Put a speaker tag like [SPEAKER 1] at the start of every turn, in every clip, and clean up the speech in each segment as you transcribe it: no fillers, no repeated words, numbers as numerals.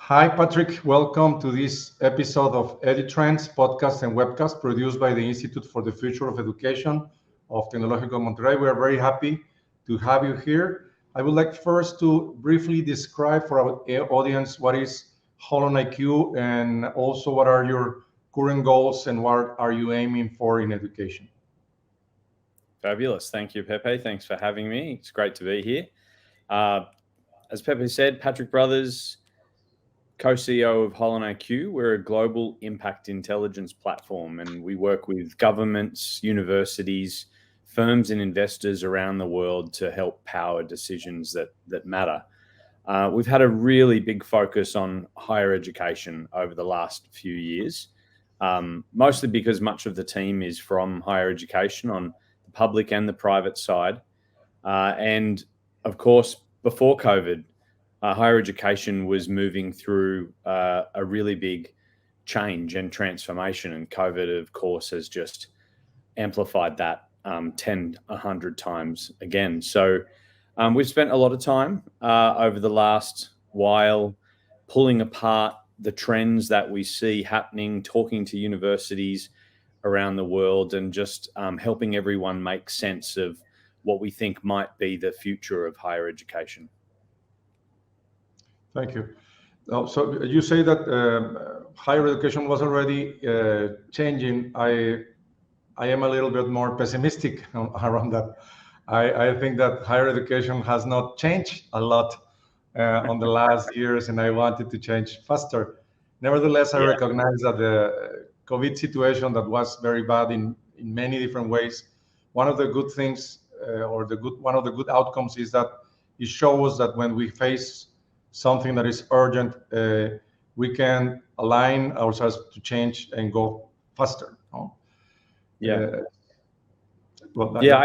[SPEAKER 1] Hi, Patrick. Welcome to this episode of Edu Trends Podcast and Webcast produced by the Institute for the Future of Education of Tecnológico Monterrey. We are very happy to have you here. I would like first to briefly describe for our audience what is HolonIQ and also what are your current goals and what are you aiming for in education.
[SPEAKER 2] Fabulous. Thank you, Pepe. Thanks for having me. It's great to be here. As Pepe said, Patrick Brothers, co-CEO of HolonIQ. We're a global impact intelligence platform, and we work with governments, universities, firms, and investors around the world to help power decisions that matter. We've had a really big focus on higher education over the last few years, mostly because much of the team is from higher education on the public and the private side. And of course, before COVID, higher education was moving through a really big change and transformation, and COVID, of course, has just amplified that 10, 100 times again. So we've spent a lot of time over the last while pulling apart the trends that we see happening, talking to universities around the world, and just helping everyone make sense of what we think might be the future of higher education.
[SPEAKER 1] Thank you. So you say that higher education was already changing. I am a little bit more pessimistic around that. I think that higher education has not changed a lot on the last years, and I wanted to change faster. Nevertheless, I recognize that the COVID situation that was very bad in many different ways. One of the good things, one of the good outcomes, is that it shows that when we face something that is urgent, we can align ourselves to change and go faster. No?
[SPEAKER 2] I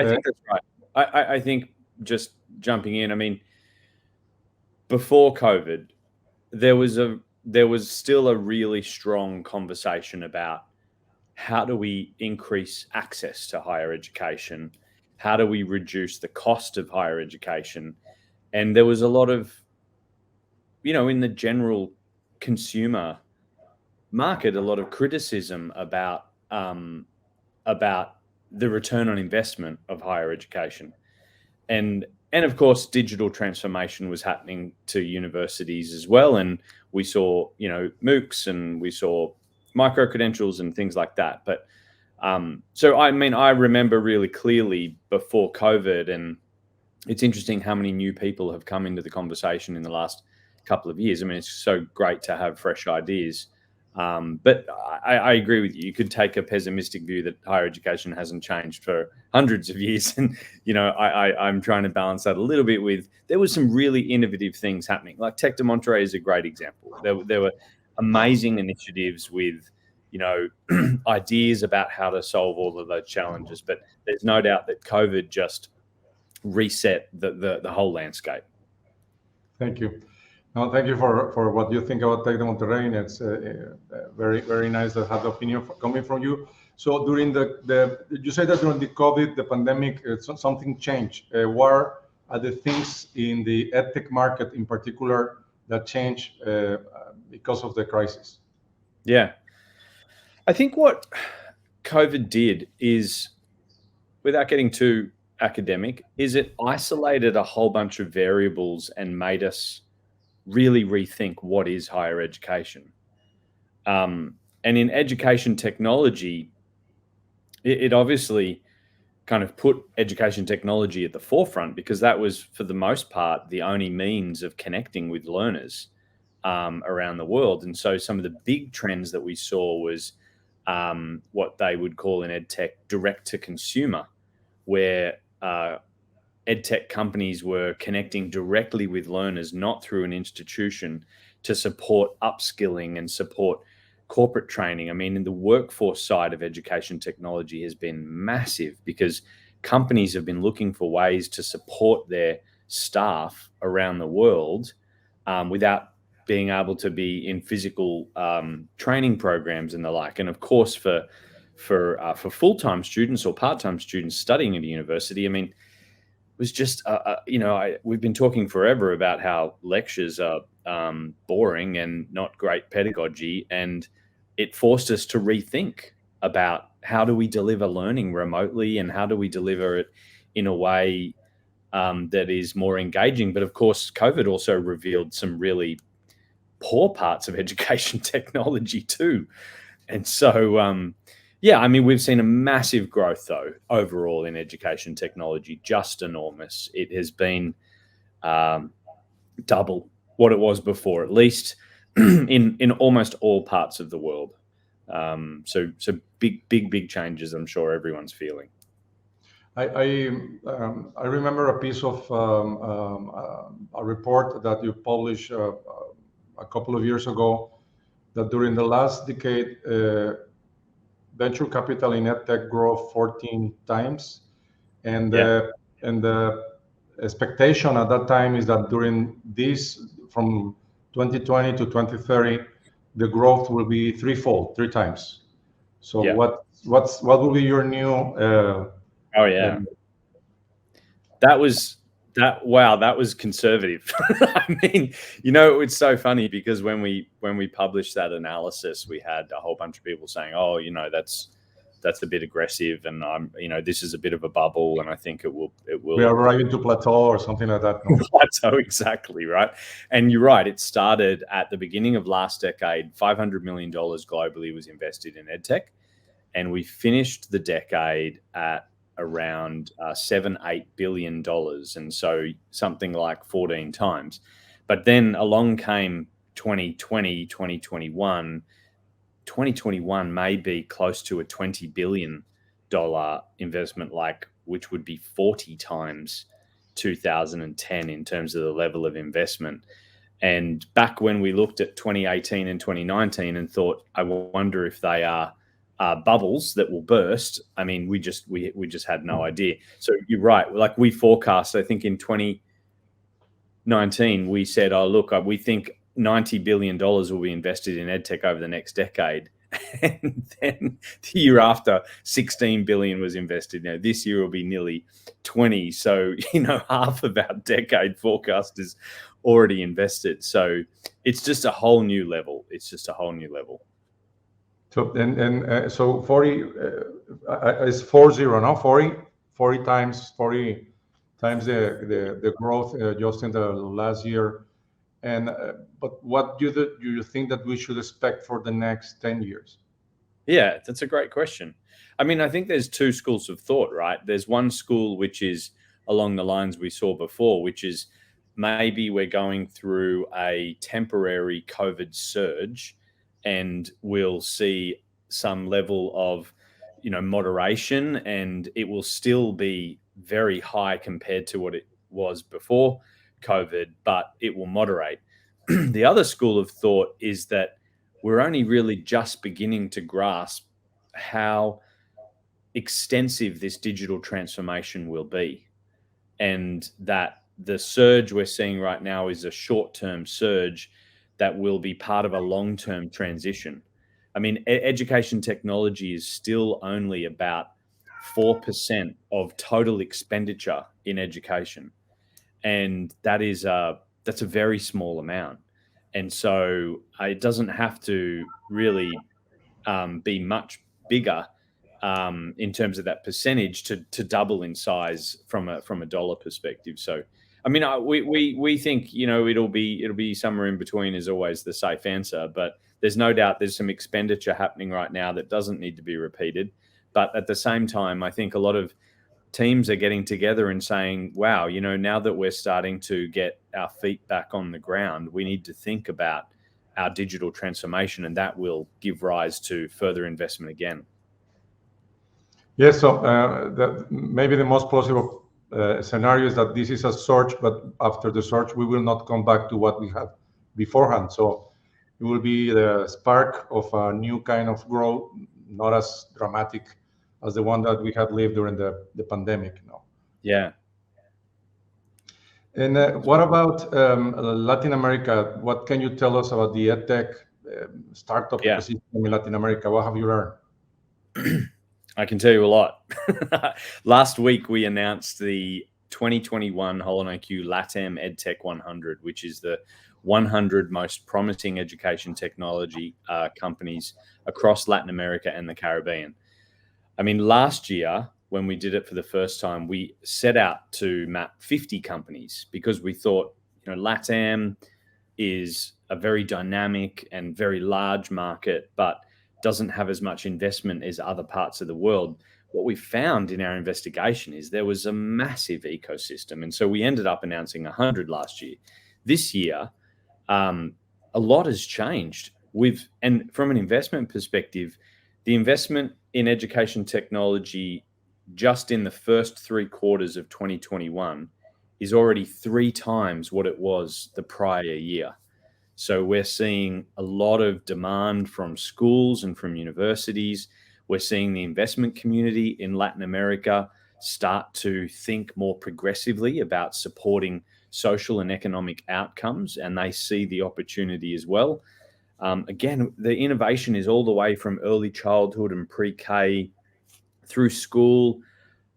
[SPEAKER 2] think that's right. I think just jumping in, I mean, before COVID, there was still a really strong conversation about how do we increase access to higher education? How do we reduce the cost of higher education? And there was a lot of, in the general consumer market, a lot of criticism about the return on investment of higher education. And of course, digital transformation was happening to universities as well. And we saw, MOOCs, and we saw micro-credentials and things like that. But so, I remember really clearly before COVID, and it's interesting how many new people have come into the conversation in the last couple of years. I mean, it's so great to have fresh ideas. But I agree with you. You could take a pessimistic view that higher education hasn't changed for hundreds of years. And, I'm trying to balance that a little bit with, there was some really innovative things happening. Like Tech de Monterrey is a great example. There were amazing initiatives with, ideas about how to solve all of those challenges. But there's no doubt that COVID just reset the whole landscape.
[SPEAKER 1] Thank you. No, thank you for what you think about Tech de Monterrey. It's very, very nice to have the opinion coming from you. So during you say that during the COVID, the pandemic, something changed. What are the things in the EdTech market in particular that changed because of the crisis?
[SPEAKER 2] Yeah. I think what COVID did is, without getting too academic, is it isolated a whole bunch of variables and made us really rethink what is higher education. And in education technology, it obviously kind of put education technology at the forefront, because that was, for the most part, the only means of connecting with learners around the world. And so some of the big trends that we saw was what they would call in EdTech direct to consumer, where EdTech companies were connecting directly with learners, not through an institution, to support upskilling and support corporate training. I mean, in the workforce side of education technology has been massive, because companies have been looking for ways to support their staff around the world without being able to be in physical training programs and the like. And of course, for full-time students or part-time students studying at a university, I mean, was just, we've been talking forever about how lectures are boring and not great pedagogy, and it forced us to rethink about how do we deliver learning remotely and how do we deliver it in a way that is more engaging. But of course, COVID also revealed some really poor parts of education technology too. And so, yeah, I mean, we've seen a massive growth, though, overall in education technology, just enormous. It has been double what it was before, at least in almost all parts of the world. So big changes, I'm sure everyone's feeling.
[SPEAKER 1] I remember a piece of a report that you published a couple of years ago, that during the last decade, venture capital in EdTech grew 14 times. And the expectation at that time is that during this, from 2020 to 2030, the growth will be three times. So what will be your new?
[SPEAKER 2] That was conservative. I mean, it's so funny because when we published that analysis, we had a whole bunch of people saying, "Oh, that's a bit aggressive," and this is a bit of a bubble, and I think it will.
[SPEAKER 1] We are arriving to plateau or something like that. No?
[SPEAKER 2] Plateau, exactly right. And you're right. It started at the beginning of last decade. $500 million globally was invested in EdTech, and we finished the decade at around $7-8 billion, and so something like 14 times. But then along came 2020, 2021. 2021 may be close to a $20 billion investment, which would be 40 times 2010 in terms of the level of investment. And back when we looked at 2018 and 2019 and thought, I wonder if they are bubbles that will burst. I mean, we just had no idea. So you're right. Like we forecast, I think in 2019, we said, oh, look, we think $90 billion will be invested in EdTech over the next decade. And then the year after, 16 billion was invested. Now this year will be nearly 20. So, half of our decade forecast is already invested. So it's just a whole new level.
[SPEAKER 1] So so 40 is 40, no? 40 times the growth just in the last year. And but what do you think that we should expect for the next 10 years?
[SPEAKER 2] Yeah, that's a great question. I mean, I think there's two schools of thought, right? There's one school which is along the lines we saw before, which is maybe we're going through a temporary COVID surge and we'll see some level of, moderation, and it will still be very high compared to what it was before COVID, but it will moderate. The other school of thought is that we're only really just beginning to grasp how extensive this digital transformation will be, and that the surge we're seeing right now is a short-term surge that will be part of a long-term transition. I mean, education technology is still only about 4% of total expenditure in education. And that's a very small amount. And so it doesn't have to really be much bigger in terms of that percentage to double in size from a dollar perspective. So, I mean, we think, it'll be somewhere in between is always the safe answer, but there's no doubt there's some expenditure happening right now that doesn't need to be repeated. But at the same time, I think a lot of teams are getting together and saying, wow, now that we're starting to get our feet back on the ground, we need to think about our digital transformation, and that will give rise to further investment again.
[SPEAKER 1] Yes, so maybe the most plausible scenario is that this is a surge, but after the surge, we will not come back to what we had beforehand. So it will be the spark of a new kind of growth, not as dramatic as the one that we had lived during the pandemic.
[SPEAKER 2] Yeah.
[SPEAKER 1] And what about Latin America? What can you tell us about the EdTech startup ecosystem in Latin America? What have you learned?
[SPEAKER 2] I can tell you a lot. Last week, we announced the 2021 HolonIQ LATAM EdTech 100, which is the 100 most promising education technology companies across Latin America and the Caribbean. I mean, last year, when we did it for the first time, we set out to map 50 companies because we thought, LATAM is a very dynamic and very large market, but doesn't have as much investment as other parts of the world. What we found in our investigation is there was a massive ecosystem. And so we ended up announcing 100 last year. This year, a lot has changed. And from an investment perspective, the investment in education technology just in the first 3 quarters of 2021 is already 3 times what it was the prior year. So we're seeing a lot of demand from schools and from universities. We're seeing the investment community in Latin America start to think more progressively about supporting social and economic outcomes, and they see the opportunity as well. Again, the innovation is all the way from early childhood and pre-K through school,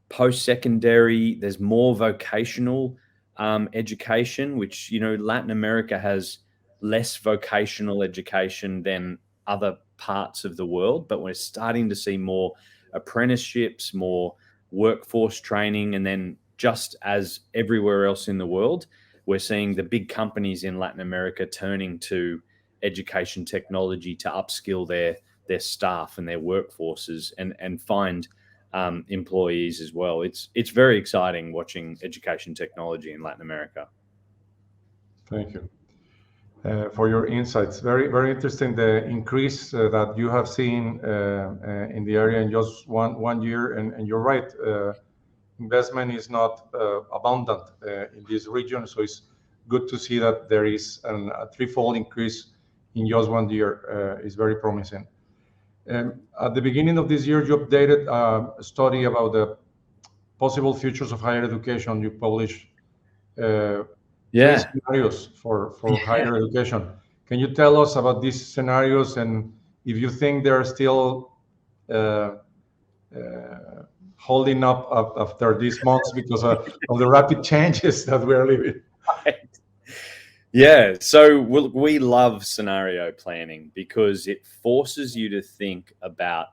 [SPEAKER 2] post-secondary. There's more vocational education, which, Latin America has less vocational education than other parts of the world, but we're starting to see more apprenticeships, more workforce training, and then just as everywhere else in the world, we're seeing the big companies in Latin America turning to education technology to upskill their staff and their workforces and find employees as well. It's very exciting watching education technology in Latin America.
[SPEAKER 1] Thank you for your insights. Very, very interesting, the increase that you have seen in the area in just one year. And you're right, investment is not abundant in this region. So it's good to see that there is a 3-fold increase in just 1 year. Is very promising. At the beginning of this year, you updated a study about the possible futures of higher education. You published 3 scenarios for higher education. Can you tell us about these scenarios and if you think they're still holding up after these months because of the rapid changes that we're living?
[SPEAKER 2] Yeah, so we love scenario planning because it forces you to think about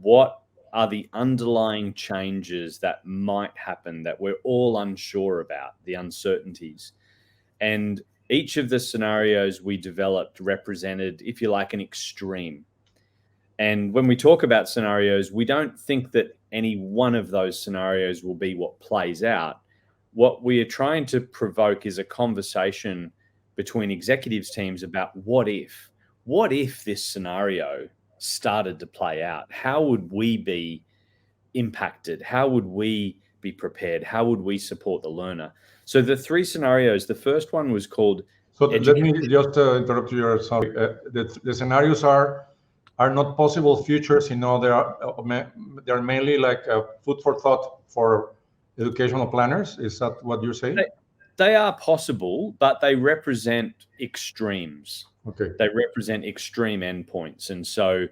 [SPEAKER 2] what are the underlying changes that might happen that we're all unsure about, the uncertainties. And each of the scenarios we developed represented, if you like, an extreme. And when we talk about scenarios, we don't think that any one of those scenarios will be what plays out. What we are trying to provoke is a conversation between executives teams about what if this scenario started to play out? How would we be impacted? How would we be prepared? How would we support the learner? So the 3 scenarios, the first one was called...
[SPEAKER 1] So let me just interrupt you. Sorry. The scenarios are not possible futures. They're mainly like food for thought for educational planners. Is that what you're saying?
[SPEAKER 2] They are possible, but they represent extremes.
[SPEAKER 1] Okay.
[SPEAKER 2] They represent extreme endpoints. And so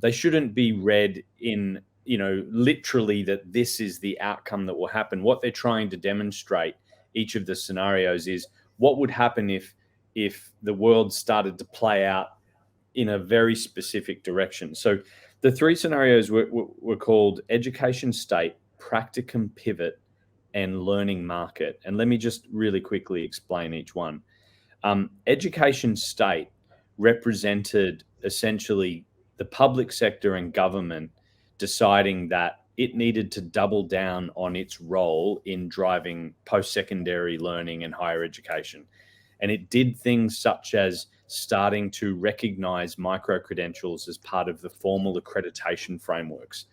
[SPEAKER 2] they shouldn't be read in, literally that this is the outcome that will happen. What they're trying to demonstrate, each of the scenarios, is what would happen if the world started to play out in a very specific direction. So the 3 scenarios were called education state, practicum pivot, and learning market. And let me just really quickly explain each one. Education state represented essentially the public sector and government deciding that it needed to double down on its role in driving post-secondary learning and higher education. And it did things such as starting to recognize micro-credentials as part of the formal accreditation frameworks.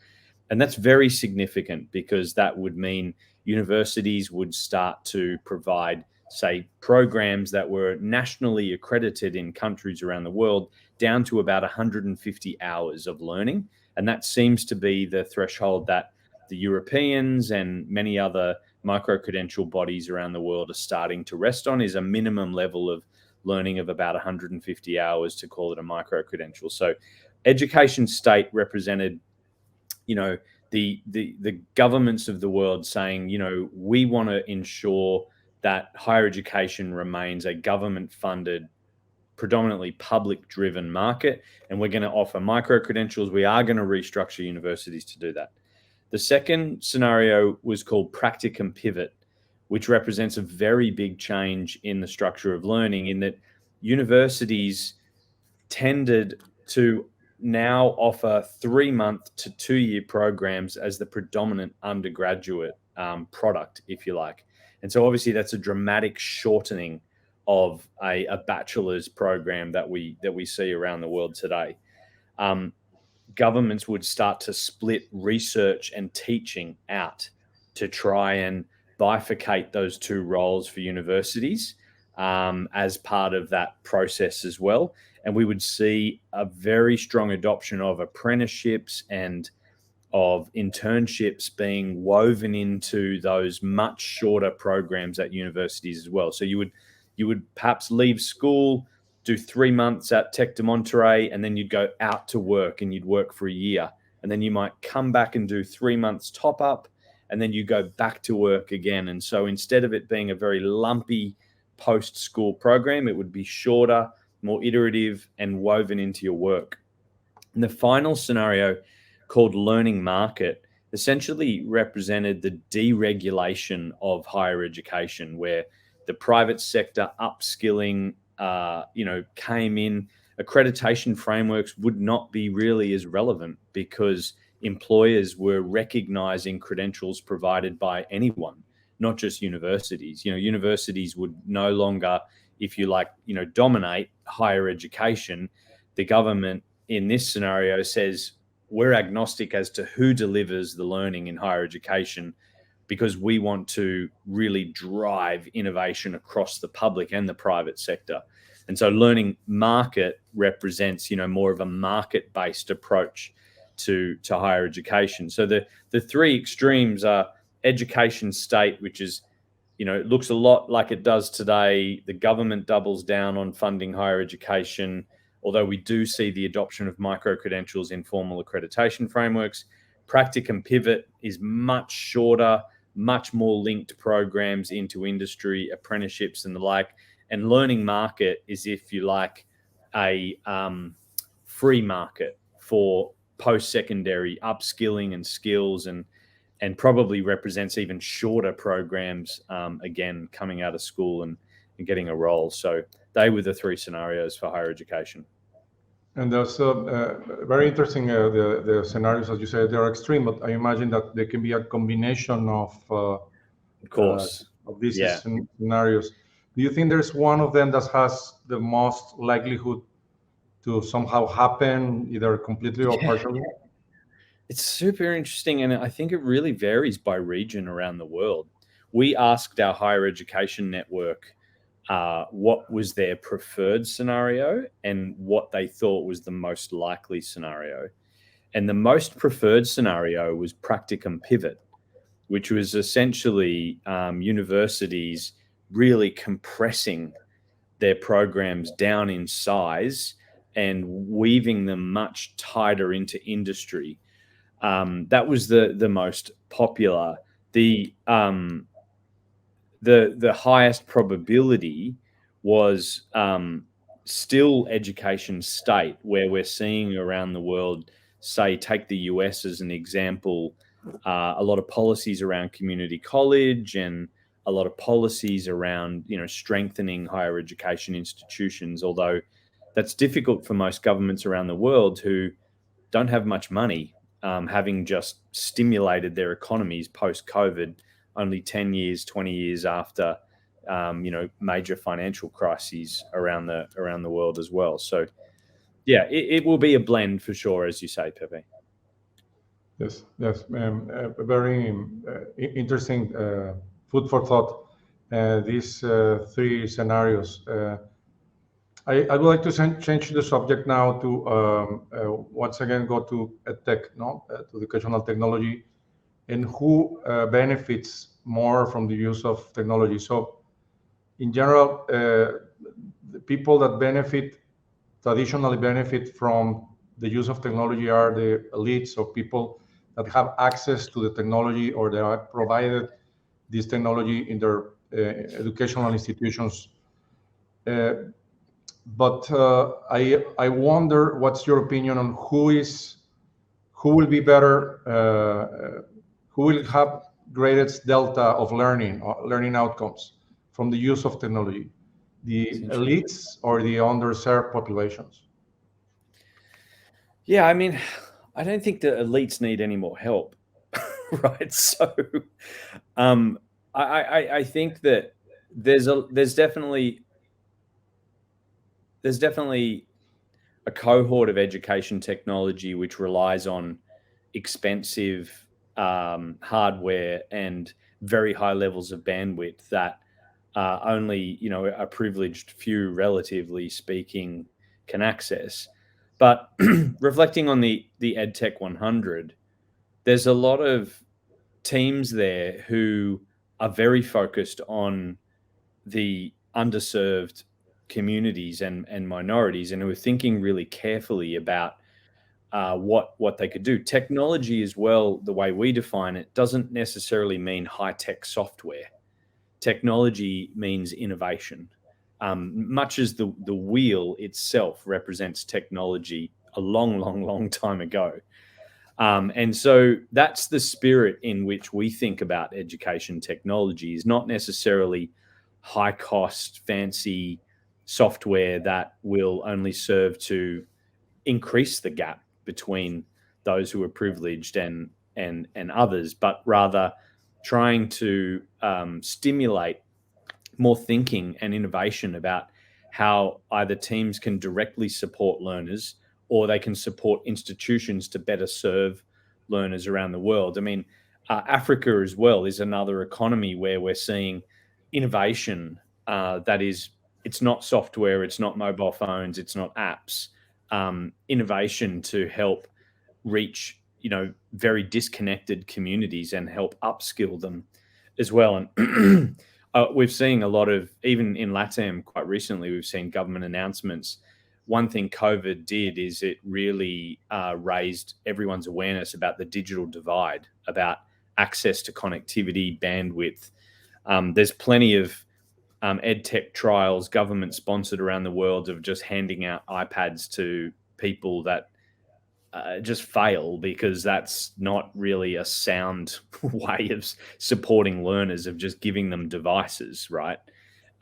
[SPEAKER 2] And that's very significant because that would mean universities would start to provide, say, programs that were nationally accredited in countries around the world down to about 150 hours of learning. And that seems to be the threshold that the Europeans and many other micro-credential bodies around the world are starting to rest on, is a minimum level of learning of about 150 hours to call it a micro-credential. So education state represented, the governments of the world saying, you know, we want to ensure that higher education remains a government-funded, predominantly public-driven market, and we're going to offer micro-credentials. We are going to restructure universities to do that. The second scenario was called practicum pivot, which represents a very big change in the structure of learning, in that universities tended to now offer 3-month to 2-year programs as the predominant undergraduate product, if you like. And so obviously that's a dramatic shortening of a bachelor's program that we see around the world today. Governments would start to split research and teaching out to try and bifurcate those two roles for universities as part of that process as well. And we would see a very strong adoption of apprenticeships and of internships being woven into those much shorter programs at universities as well. So you would perhaps leave school, do 3 months at Tec de Monterrey, and then you'd go out to work and you'd work for a year. And then you might come back and do 3 months top up, and then you go back to work again. And so instead of it being a very lumpy post-school program, it would be shorter, more iterative, and woven into your work. And the final scenario, called learning market, essentially represented the deregulation of higher education, where the private sector upskilling, came in. Accreditation frameworks would not be really as relevant because employers were recognizing credentials provided by anyone, not just universities. Universities would no longer, if you like, dominate higher education. The government in this scenario says, we're agnostic as to who delivers the learning in higher education, because we want to really drive innovation across the public and the private sector. And so learning market represents, more of a market-based approach to higher education. So the three extremes are education state, which is, it looks a lot like it does today. The government doubles down on funding higher education, although we do see the adoption of micro-credentials in formal accreditation frameworks. Practicum pivot is much shorter, much more linked programs into industry, apprenticeships and the like. And learning market is, if you like, a free market for post-secondary upskilling and skills, and probably represents even shorter programs, again, coming out of school and getting a role. So they were the three scenarios for higher education.
[SPEAKER 1] And there's very interesting, the scenarios, as you said, they are extreme, but I imagine that there can be a combination of these scenarios. Do you think there's one of them that has the most likelihood to somehow happen, either completely or partially?
[SPEAKER 2] It's super interesting, and I think it really varies by region around the world. We asked our higher education network what was their preferred scenario and what they thought was the most likely scenario. And the most preferred scenario was practicum pivot, which was essentially universities really compressing their programs down in size and weaving them much tighter into industry. That was the most popular. The highest probability was still education state, where we're seeing around the world, say, take the US as an example, a lot of policies around community college and a lot of policies around, strengthening higher education institutions, although that's difficult for most governments around the world who don't have much money, having just stimulated their economies post-COVID, only 10 years, 20 years after, major financial crises around the world as well. So, yeah, it will be a blend for sure, as you say, Pepe.
[SPEAKER 1] Yes, very interesting food for thought. These three scenarios. I would like to change the subject now to once again go to EdTech, to educational technology, and who benefits more from the use of technology. So, in general, the people that traditionally benefit from the use of technology are the elites, or people that have access to the technology, or they are provided this technology in their educational institutions. But I wonder, what's your opinion on who will be better, who will have greatest delta of learning outcomes from the use of technology, the elites or the underserved populations?
[SPEAKER 2] Yeah, I mean, I don't think the elites need any more help, right? So, I think that there's definitely a cohort of education technology which relies on expensive hardware and very high levels of bandwidth that only a privileged few, relatively speaking, can access. But reflecting on the EdTech 100, there's a lot of teams there who are very focused on the underserved communities and minorities, and who are thinking really carefully about what they could do. Technology as well, the way we define it, doesn't necessarily mean high-tech software. Technology means innovation. Much as the wheel itself represents technology a long time ago. And so that's the spirit in which we think about education technology, is not necessarily high cost, fancy software that will only serve to increase the gap between those who are privileged and others, but rather trying to stimulate more thinking and innovation about how either teams can directly support learners, or they can support institutions to better serve learners around the world. I mean, Africa as well is another economy where we're seeing innovation that is, it's not software, it's not mobile phones, it's not apps, innovation to help reach, very disconnected communities and help upskill them as well. And we've seen a lot of, even in LATAM quite recently, we've seen government announcements. One thing COVID did is it really raised everyone's awareness about the digital divide, about access to connectivity, bandwidth. There's plenty of EdTech trials, government sponsored around the world, of just handing out iPads to people that just fail, because that's not really a sound way of supporting learners, of just giving them devices, right?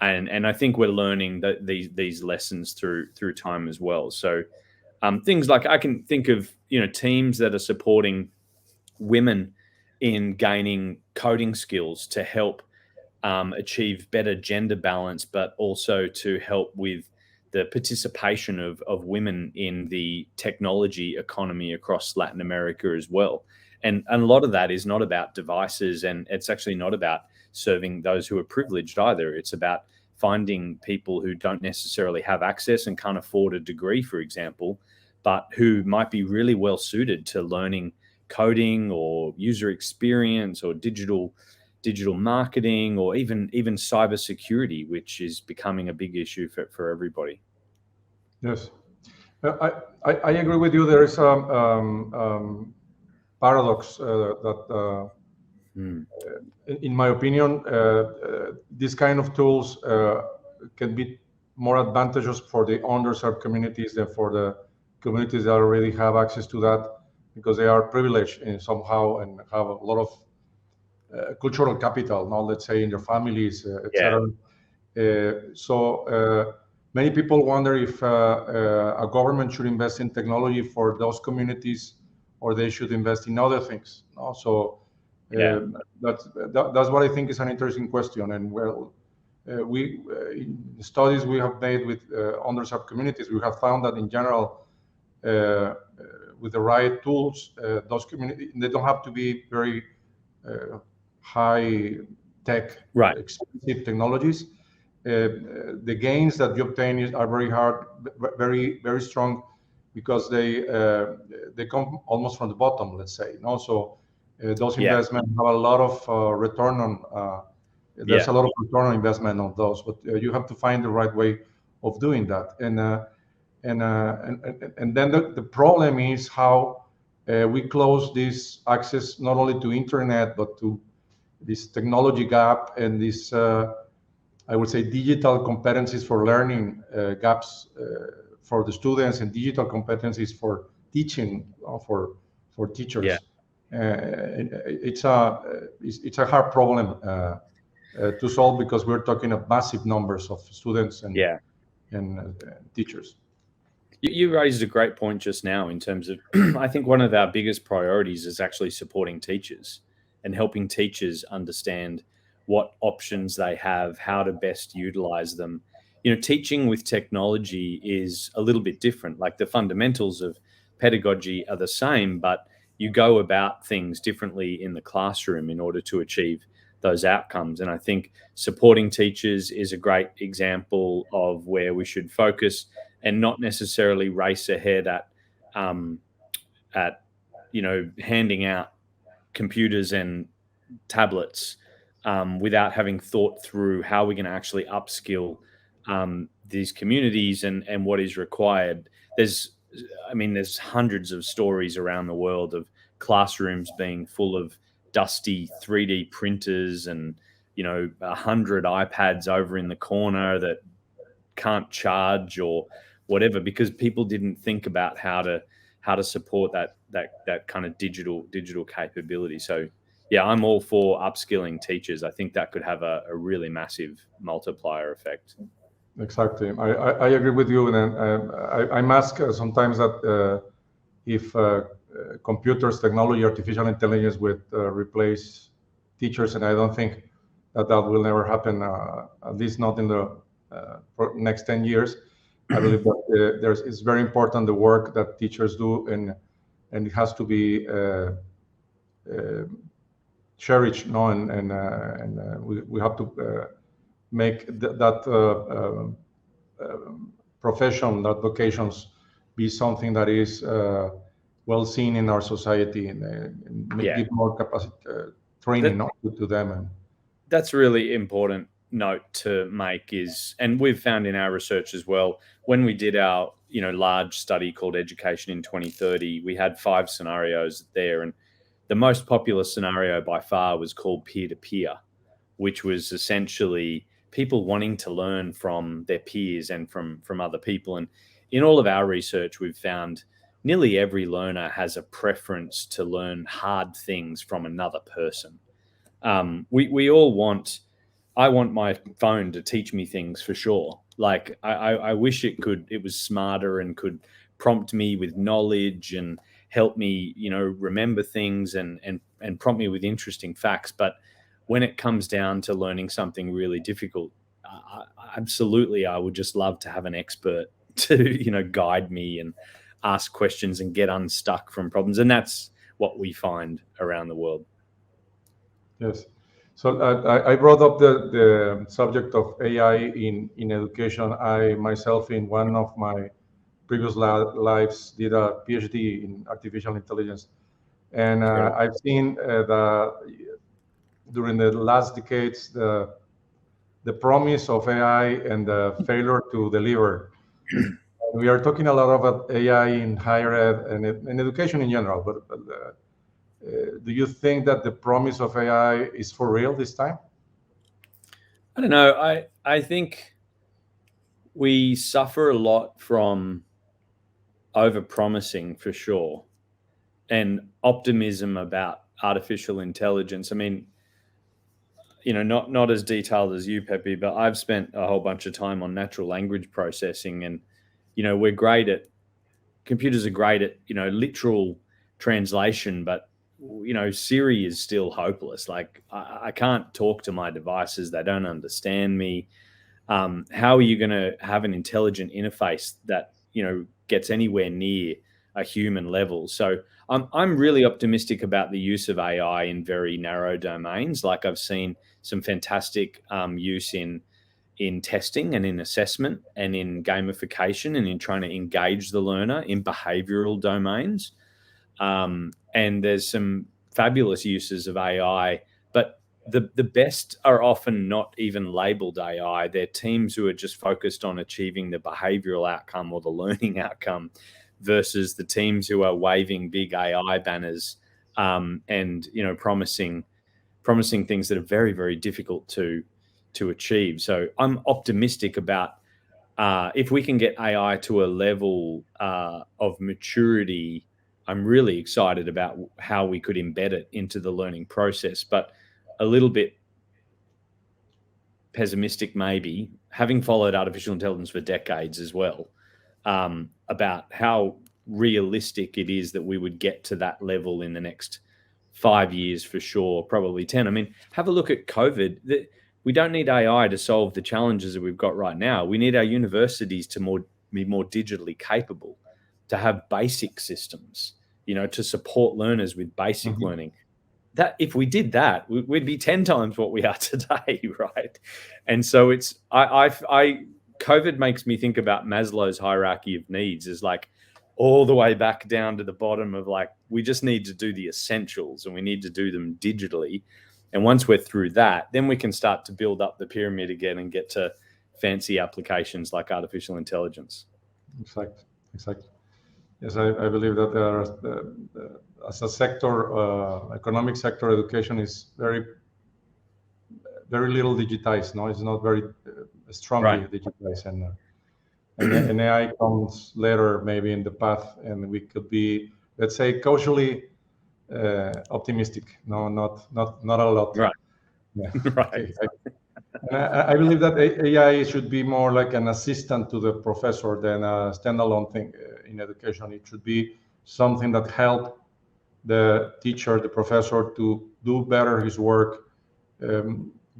[SPEAKER 2] And I think we're learning that these lessons through time as well. So things like, I can think of teams that are supporting women in gaining coding skills to help achieve better gender balance, but also to help with the participation of women in the technology economy across Latin America as well. And a lot of that is not about devices, and it's actually not about serving those who are privileged either. It's about finding people who don't necessarily have access and can't afford a degree, for example, but who might be really well suited to learning coding or user experience or digital marketing, or even cybersecurity, which is becoming a big issue for everybody.
[SPEAKER 1] Yes, I agree with you. There is a paradox that, in my opinion, these kind of tools can be more advantageous for the underserved communities than for the communities that already have access to that, because they are privileged in somehow and have a lot of cultural capital, now let's say in their families, etc. So many people wonder if a government should invest in technology for those communities, or they should invest in other things. So that's what I think is an interesting question. And well, we in studies we have made with underserved communities, we have found that in general, with the right tools, those communities, they don't have to be very high tech, expensive technologies. The gains that you obtain are very strong, because they come almost from the bottom, let's say. So those investments have a lot of return on. There's a lot of return on investment on those, but you have to find the right way of doing that. And then the problem is how we close this access not only to internet, but to this technology gap and this, I would say, digital competencies for learning gaps for the students and digital competencies for teaching for teachers.
[SPEAKER 2] Yeah.
[SPEAKER 1] It's a hard problem to solve because we're talking of massive numbers of students and teachers.
[SPEAKER 2] You raised a great point just now in terms of, I think one of our biggest priorities is actually supporting teachers and helping teachers understand what options they have, how to best utilize them. Teaching with technology is a little bit different. Like the fundamentals of pedagogy are the same, but you go about things differently in the classroom in order to achieve those outcomes. And I think supporting teachers is a great example of where we should focus and not necessarily race ahead at handing out computers and tablets without having thought through how we're going to actually upskill these communities and what is required. There's hundreds of stories around the world of classrooms being full of dusty 3D printers and 100 iPads over in the corner that can't charge or whatever, because people didn't think about how to support that kind of digital capability. So yeah, I'm all for upskilling teachers. I think that could have a really massive multiplier effect.
[SPEAKER 1] Exactly. I agree with you. And I'm asked sometimes that if computers, technology, artificial intelligence would replace teachers, and I don't think that will never happen, at least not in the next 10 years. I believe that it's very important, the work that teachers do, and it has to be cherished, and we have to make that profession, that vocations, be something that is well seen in our society, and give more capacity training to them. And
[SPEAKER 2] that's really important note to make is, and we've found in our research as well, when we did our large study called Education in 2030, we had 5 scenarios there, and the most popular scenario by far was called peer-to-peer, which was essentially people wanting to learn from their peers and from other people. And in all of our research, we've found nearly every learner has a preference to learn hard things from another person. We all want, I want my phone to teach me things for sure. Like I wish it was smarter and could prompt me with knowledge and help me, remember things and prompt me with interesting facts. But when it comes down to learning something really difficult, absolutely, I would just love to have an expert to, guide me and ask questions and get unstuck from problems. And that's what we find around the world.
[SPEAKER 1] Yes. So I brought up the subject of AI in education. I myself, in one of my previous lives, did a PhD in artificial intelligence. And I've seen during the last decades, the promise of AI and the failure to deliver. We are talking a lot about AI in higher ed and in education in general, but do you think that the promise of AI is for real this time?
[SPEAKER 2] I don't know. I think we suffer a lot from over-promising for sure, and optimism about artificial intelligence. I mean, not as detailed as you, Pepe, but I've spent a whole bunch of time on natural language processing, and computers are great at literal translation, but Siri is still hopeless. Like I can't talk to my devices; they don't understand me. How are you going to have an intelligent interface that gets anywhere near a human level? So I'm really optimistic about the use of AI in very narrow domains. Like I've seen some fantastic use in testing and in assessment and in gamification and in trying to engage the learner in behavioral domains. And there's some fabulous uses of AI, but the best are often not even labeled AI. They're teams who are just focused on achieving the behavioral outcome or the learning outcome versus the teams who are waving big AI banners and promising things that are very, very difficult to achieve. So I'm optimistic about if we can get AI to a level of maturity. I'm really excited about how we could embed it into the learning process, but a little bit pessimistic maybe, having followed artificial intelligence for decades as well, about how realistic it is that we would get to that level in the next 5 years for sure, probably 10. I mean, have a look at COVID. We don't need AI to solve the challenges that we've got right now. We need our universities to be more digitally capable, to have basic systems, to support learners with basic learning. That if we did that, we'd be 10 times what we are today, right? And so COVID makes me think about Maslow's hierarchy of needs as like all the way back down to the bottom of like, we just need to do the essentials and we need to do them digitally. And once we're through that, then we can start to build up the pyramid again and get to fancy applications like artificial intelligence.
[SPEAKER 1] Exactly. Yes, I believe that there are, as a sector, economic sector, education is very, very little digitized. No, it's not very strongly digitized, and AI comes later, maybe in the path, and we could be, let's say, cautiously optimistic. No, not a lot.
[SPEAKER 2] Right.
[SPEAKER 1] Yeah.
[SPEAKER 2] Right.
[SPEAKER 1] I believe that AI should be more like an assistant to the professor than a standalone thing in education. It should be something that help the teacher, the professor, to do better his work,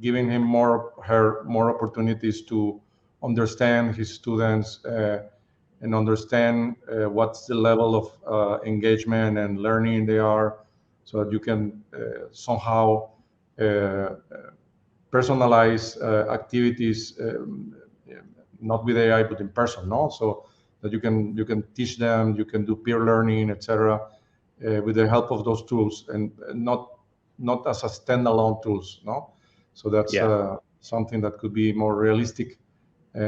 [SPEAKER 1] giving him more opportunities to understand his students and understand what's the level of engagement and learning they are, so that you can somehow personalize activities, not with AI but in person, no? So that you can teach them, you can do peer learning, etc., with the help of those tools, and not as a standalone tools, no? So that's something that could be more realistic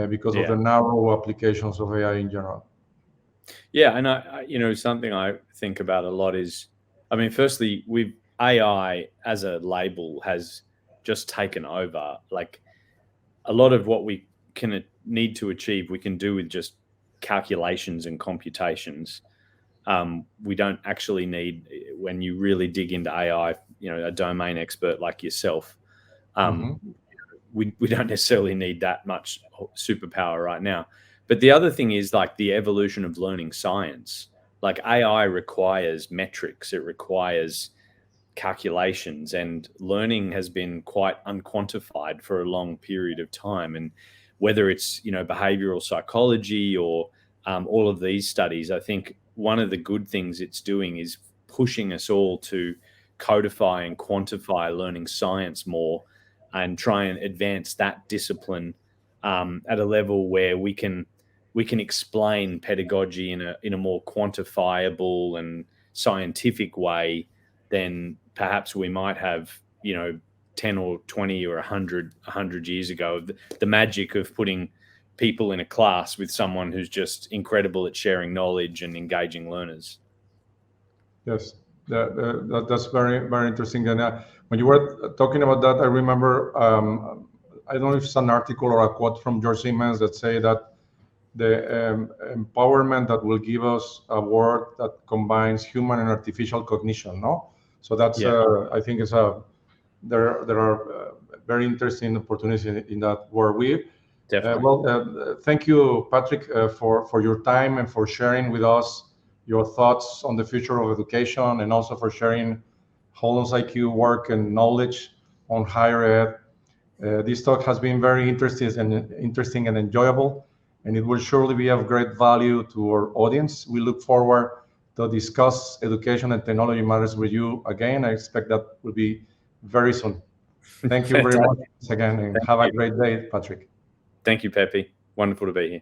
[SPEAKER 1] because of the narrow applications of AI in general.
[SPEAKER 2] Yeah, and I something I think about a lot is, I mean, firstly, AI as a label has just taken over. Like a lot of what we can need to achieve, we can do with just calculations and computations. We don't actually need, when you really dig into AI, a domain expert like yourself, we don't necessarily need that much superpower right now. But the other thing is like the evolution of learning science. Like AI requires metrics, it requires calculations, and learning has been quite unquantified for a long period of time. And whether it's behavioral psychology or all of these studies, I think one of the good things it's doing is pushing us all to codify and quantify learning science more and try and advance that discipline at a level where we can explain pedagogy in a more quantifiable and scientific way than perhaps we might have 10 or 20 or 100 years ago. The magic of putting people in a class with someone who's just incredible at sharing knowledge and engaging learners.
[SPEAKER 1] Yes, that's very, very interesting. And when you were talking about that, I remember, I don't know if it's an article or a quote from George Siemens that say that the empowerment that will give us a world that combines human and artificial cognition, no? So that's, I think there are very interesting opportunities in that world.
[SPEAKER 2] Definitely.
[SPEAKER 1] Thank you, Patrick, for your time and for sharing with us your thoughts on the future of education, and also for sharing HolonIQ work and knowledge on higher ed. This talk has been very interesting and enjoyable, and it will surely be of great value to our audience. We look forward to discuss education and technology matters with you again. I expect that will be very soon. Thank you very much again, and have a great day, Patrick.
[SPEAKER 2] Thank you, Pepe. Wonderful to be here.